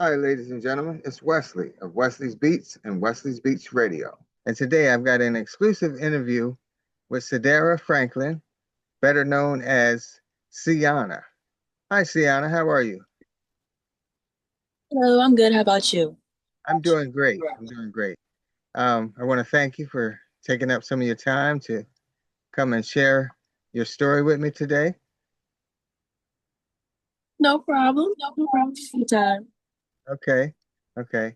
Hi, ladies and gentlemen. It's Wesley of Wesley's Beats and Wesley's Beats Radio. And today I've got an exclusive interview with Cedera Franklin, better known as Ce-ona. Hi, Ce-ona. How are you? Hello, I'm good. How about you? I'm doing great. I'm doing great. I want to thank you for taking up some of your time to come and share your story with me today. No problem. No problem. Anytime. Okay. Okay.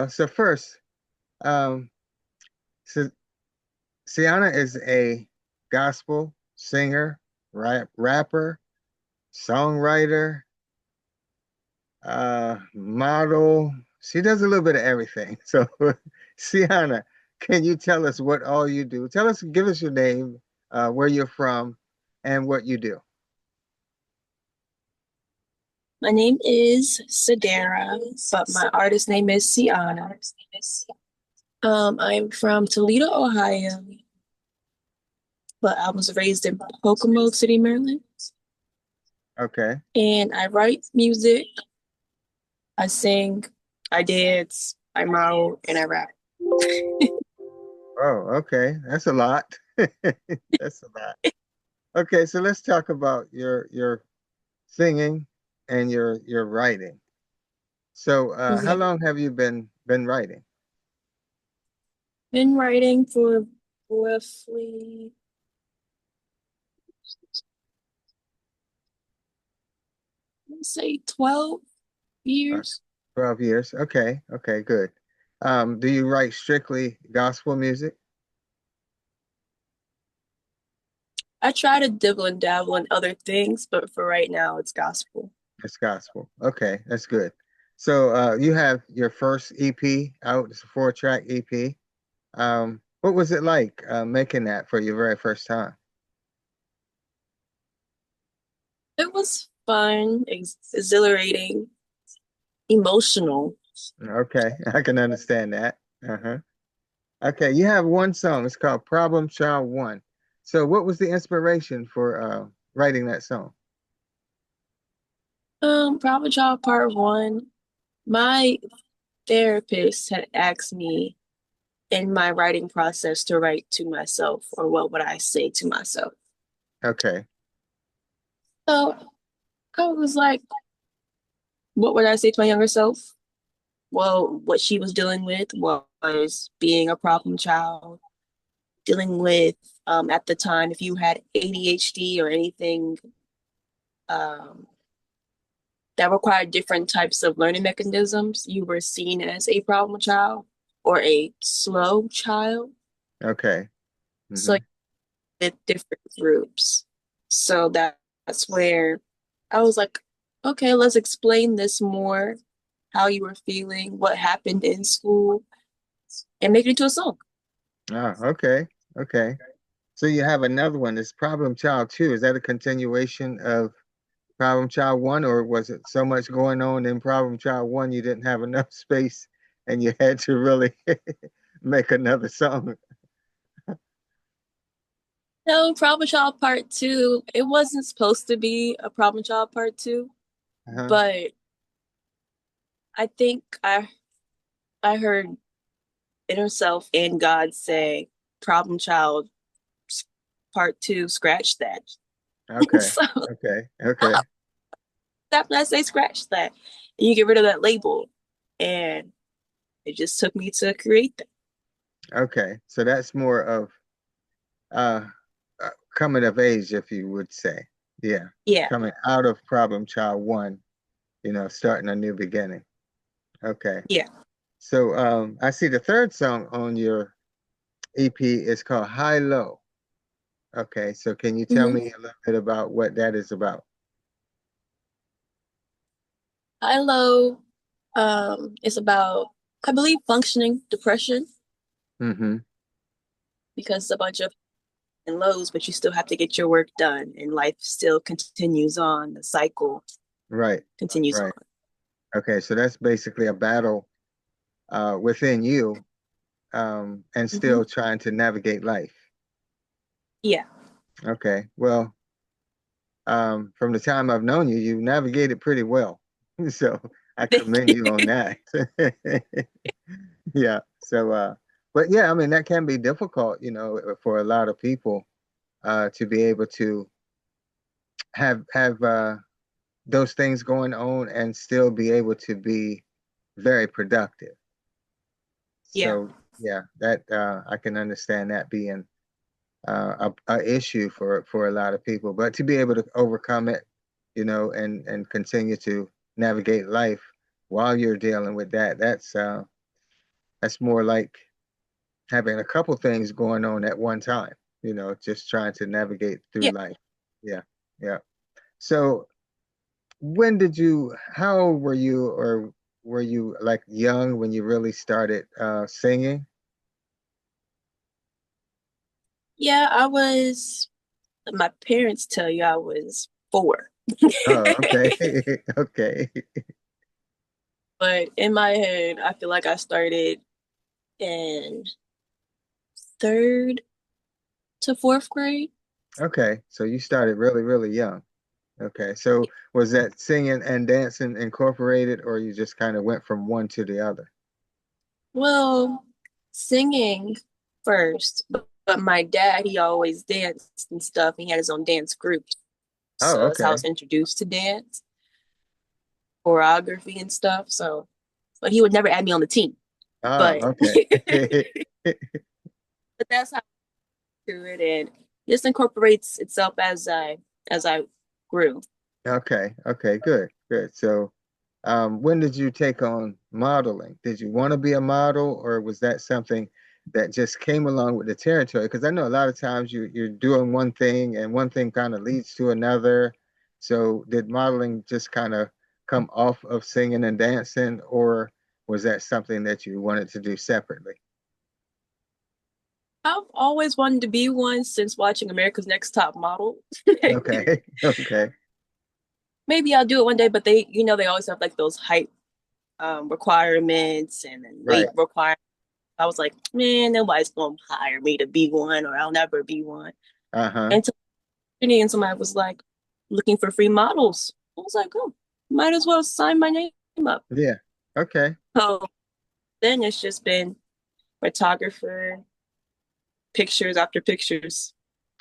So first, um, Ce- Ce-ona is a gospel singer, rapper, songwriter, model. She does a little bit of everything. So, Ce-ona, can you tell us what all you do? Tell us, give us your name, where you're from, and what you do. My name is Cedera, but my artist name is Ce-ona. I'm from Toledo, Ohio, but I was raised in Kokomo City, Maryland. Okay. And I write music, I sing, I dance, I model, and I rap. Oh, okay. That's a lot. That's a lot. Okay, so let's talk about your singing and your writing. So, how Yeah. long have you been writing? Been writing for roughly, let's say, 12 Uh, years. 12 years. Okay. Okay, good. Do you write strictly gospel music? I try to dibble and dabble in other things, but for right now, it's gospel. It's gospel. Okay, that's good. So, you have your first EP out. It's a four-track EP. What was it like making that for your very first time? It was fun, exhilarating, emotional. Okay, I can understand that. Uh-huh. Okay, you have one song. It's called Problem Child One. So, what was the inspiration for writing that song? Probably Child Part One. My therapist had asked me in my writing process to write to myself, or what would I say to myself? Okay. So I was like, what would I say to my younger self? Well, what she was dealing with was being a problem child, dealing with at the time if you had ADHD or anything um, that required different types of learning mechanisms, you were seen as a problem child or a slow child. Okay. So Hmm. with different groups. So that's where I was like, okay, let's explain this more, how you were feeling, what happened in school, and make it into a song. Ah, okay. Okay. So you have another one. It's Problem Child 2. Is that a continuation of Problem Child 1, or was it so much going on in Problem Child 1 you didn't have enough space and you had to really make another song? No, Problem Child Part Two. It wasn't supposed to be a Problem Child Part Two, Uh-huh. but I think I heard inner self and God say Problem Child Part Two. Scratch that. Okay. So Okay. Okay. after I say scratch that, and you get rid of that label, and it just took me to create that. Okay. So that's more of uh, coming of age, if you would say. Yeah. Yeah. Coming out of Problem Child 1, starting a new beginning. Okay. Yeah. So I see the third song on your EP is called High Low. Okay, so can you tell Mm-hmm. me a little bit about what that is about? High low is about, I believe, functioning depression Mm-hmm. because it's a bunch of and lows, but you still have to get your work done, and life still continues on. The cycle Right, continues on. right. Okay, so that's basically a battle within you and Mm-hmm. still trying to navigate life. Yeah. Okay, well, from the time I've known you, you've navigated pretty well. So I Thank commend you. you on that. Yeah. So, but yeah, I mean, that can be difficult, for a lot of people, to be able to have those things going on and still be able to be very productive. Yeah. So, yeah, that I can understand that being a issue for a lot of people, but to be able to overcome it, and continue to navigate life while you're dealing with that, that's more like having a couple things going on at one time, just trying to navigate through Yeah. life. Yeah, yeah. So how old were you, or were you like young when you really started singing? Yeah, my parents tell you I was 4. Oh, okay. Okay. But in my head, I feel like I started in 3rd to 4th grade. Okay. So you started really, really young. Okay. So was that singing and dancing incorporated, or you just kind of went from one to the other? Well, singing first, but my dad, he always danced and stuff. He had his own dance group. Oh, So that's how I okay. was introduced to dance, choreography and stuff. So, but he would never add me on the team. Oh, But okay. but that's how I do it, and just incorporates itself as I grew. Okay. Okay. Good. Good. So, when did you take on modeling? Did you want to be a model, or was that something that just came along with the territory? Because I know a lot of times you're doing one thing and one thing kind of leads to another. So did modeling just kind of come off of singing and dancing, or was that something that you wanted to do separately? I've always wanted to be one since watching America's Next Top Model. Okay. Okay. Maybe I'll do it one day, but they always have like those height requirements and then weight Right. requirements. I was like, man, nobody's gonna hire me to be one, or I'll never be one. Uh-huh. And somebody was like looking for free models. I was like, oh, might as well sign my name up. Yeah. Okay. So then it's just been photographer, pictures after pictures.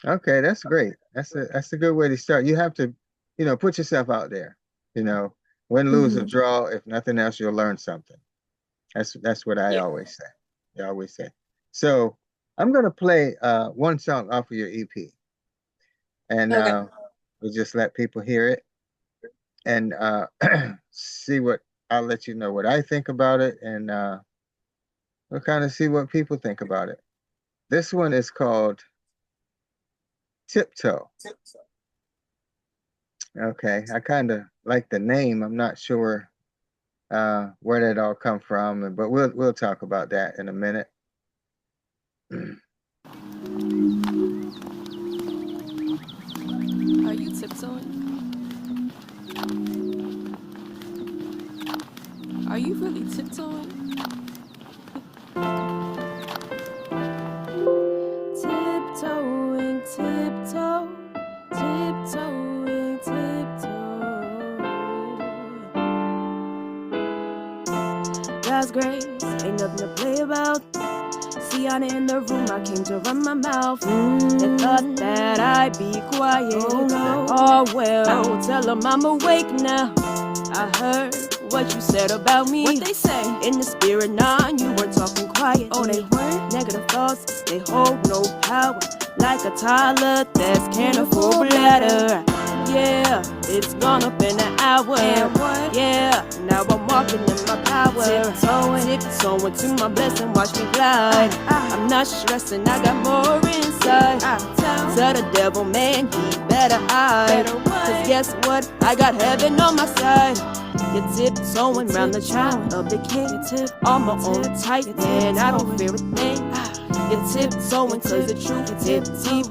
Okay, that's great. That's a good way to start. You have to, put yourself out there. You know, Win, lose, or Mm-hmm. draw. If nothing else, you'll learn something. That's what I Yeah. always say. I always say. So I'm gonna play one song off of your EP, and Okay. we'll just let people hear it and see what I'll let you know what I think about it, and we'll kind of see what people think about it. This one is called Tiptoe. Okay, I kind of like the name. I'm not sure where that all come from, but we'll talk about that in a minute. Are you tiptoeing? Are you really tiptoeing? Tiptoeing, tiptoe, tiptoeing, tiptoe. That's great, ain't nothing to play about. Ce-ona in the room, I came to run my mouth. They thought that I'd be quiet. Oh no, oh well, tell them I'm awake now. I heard what you said about me. What they say? In the spirit, nah, you weren't talking quiet. Oh, they weren't? Negative thoughts, they hold no power. Like a toddler that's can't afford bladder. Yeah, it's gone up in an hour. And what? Yeah, now I'm walking in my power. Tiptoeing to my blessing, watch me glide. I'm not stressing, I got more inside. Tell the devil, man, he better hide. Cause guess what? I got heaven on my side. You're tiptoeing round the child of the king. On my own tight, man, I don't fear a thing. You're tiptoeing cause the truth is deep.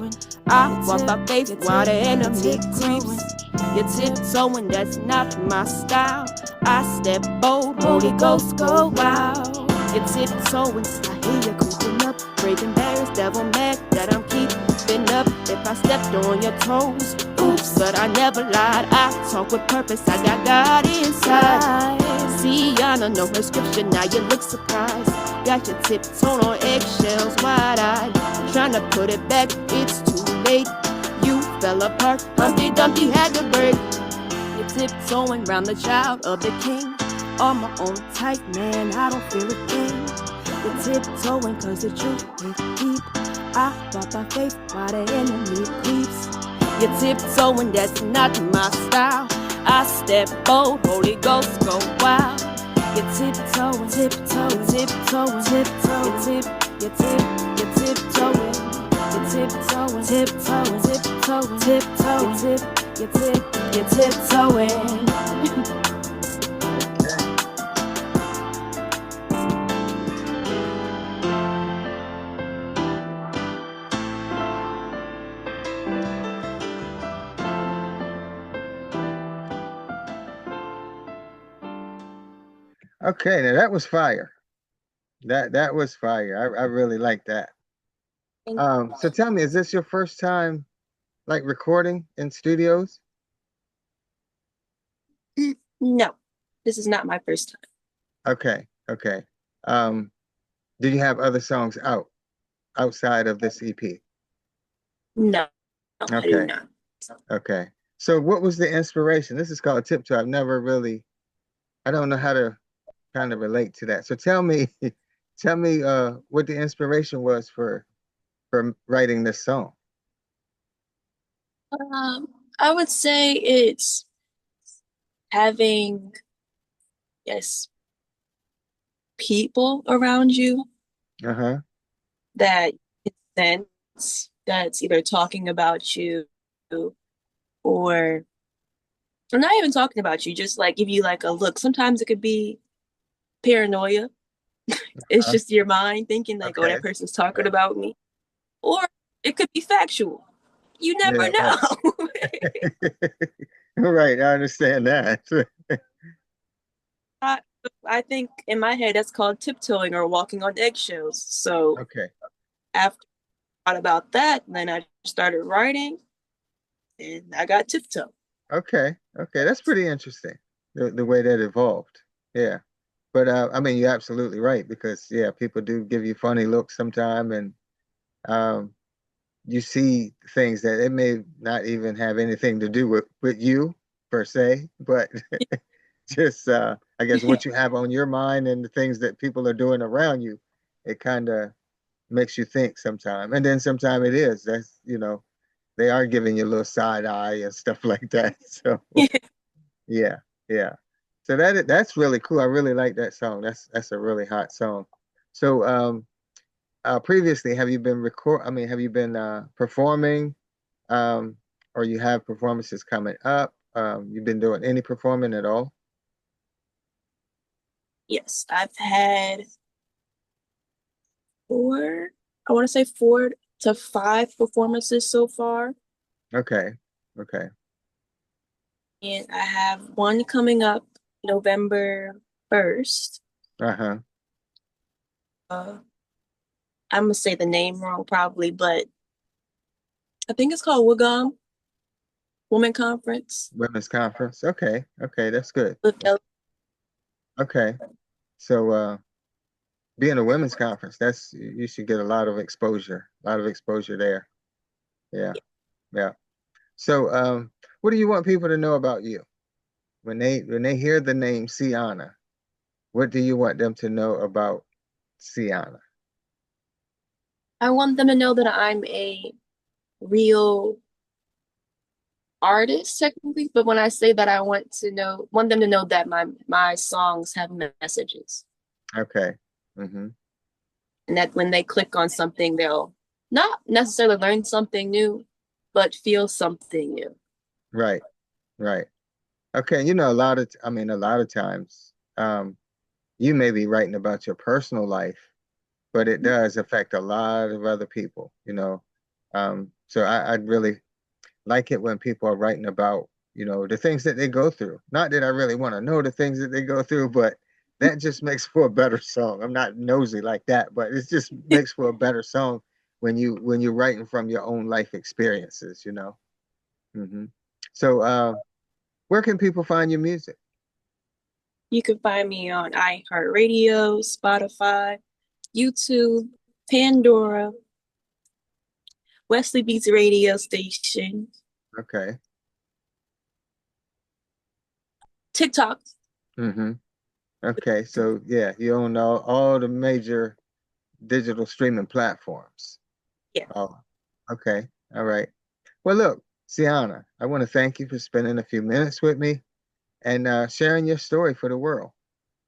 I walk by faith while the enemy creeps. You're tiptoeing, that's not my style. I step bold, Holy Ghost go wild. You're tiptoeing, I hear you creeping up, breaking barriers, devil mad that I'm keeping up. If I stepped on your toes, Oops, but I never lied. I talk with purpose, I got God inside. Ce-ona, no prescription, now you look surprised. Got your tiptoeing on eggshells, wide-eyed. Trying to put it back, it's too late. You fell apart, Humpty Dumpty had to break. You're tiptoeing round the child of the king. On my own tight, man, I don't fear a thing. You're tiptoeing cause the truth is deep. I walk by faith while the enemy creeps. You're tiptoeing, that's not my style. I step bold, Holy Ghost go wild. You're tiptoeing, tiptoeing, tiptoeing, tiptoeing. You're tiptoeing. You're tiptoeing, tiptoeing, tiptoeing, tiptoeing. You're tiptoeing. Okay, now that was fire. That was fire. I really like that. So tell me, is this your first time like recording in studios? No, this is not my first time. Okay, okay. Um, do you have other songs outside of this EP? No, I do Okay, not. okay. So what was the inspiration? This is called Tiptoe. I don't know how to kind of relate to that. So tell me, tell me what the inspiration was for writing this song. Um, I would say it's having, yes, people around you Uh-huh. that can sense that's either talking about you or not even talking about you, just like give you like a look. Sometimes it could be paranoia. It's Uh, just your mind thinking like, oh, that okay. person's talking Right. about me. Or it could be factual. You never Yeah, right. know. Right, I understand that. I, I think in my head that's called tiptoeing or walking on eggshells. So Okay. after I thought about that, then I started writing and I got tiptoe. Okay. Okay. That's pretty interesting. The way that evolved. Yeah. But I mean, you're absolutely right because yeah, people do give you funny looks sometime and um you see things that it may not even have anything to do with you per se, but just I guess what you have on your mind and the things that people are doing around you, it kind of makes you think sometime. And then sometime it is. They are giving you a little side eye and stuff like that. So yeah, yeah. So that's really cool. I really like that song. That's a really hot song. So previously have you been have you been performing um or you have performances coming up? You've been doing any performing at all? Yes, I've had four, I want to say 4 to 5 performances so far. Okay. Okay. And I have one coming up November 1st. Uh-huh. Uh, I'm gonna say the name wrong probably, but I think it's called WUGAM, Women Conference. Women's conference. Okay. Okay, that's good. With Okay. So being a women's conference, that's you should get a lot of exposure there. Yeah. Yeah. So what do you want people to know about you? When they hear the name Ce-ona, what do you want them to know about Ce-ona? I want them to know that I'm a real artist technically, but when I say that I want them to know that my songs have messages. Okay. Mm-hmm. And that when they click on something, they'll not necessarily learn something new, but feel something new. Right. Right. Okay. A lot of times, you may be writing about your personal life, but it does affect a lot of other people. So I'd really like it when people are writing about, the things that they go through. Not that I really want to know the things that they go through, but that just makes for a better song. I'm not nosy like that, but it just makes for a better song when you're writing from your own life experiences. Hmm. So, where can people find your music? You can find me on iHeartRadio, Spotify, YouTube, Pandora, Wesley Beats radio station, Okay. TikTok. Hmm. Okay. So yeah, you own all the major digital streaming platforms. Yeah. Oh, okay. All right. Well, look, Ce-ona, I want to thank you for spending a few minutes with me and sharing your story for the world.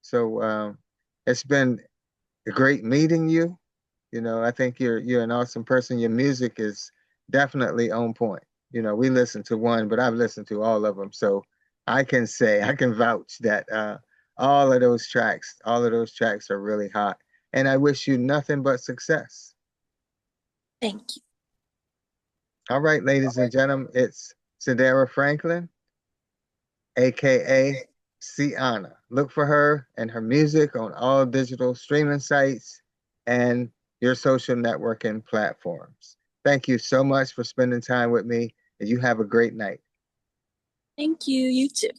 So it's been great meeting you. You know, I think you're an awesome person. Your music is definitely on point. You know, we listened to one, but I've listened to all of them. So I can say, I can vouch that all of those tracks are really hot. And I wish you nothing but success. Thank you. All right, ladies and gentlemen, it's Sedera Franklin, aka Ce-ona. Look for her and her music on all digital streaming sites and your social networking platforms. Thank you so much for spending time with me, and you have a great night. Thank you. You too.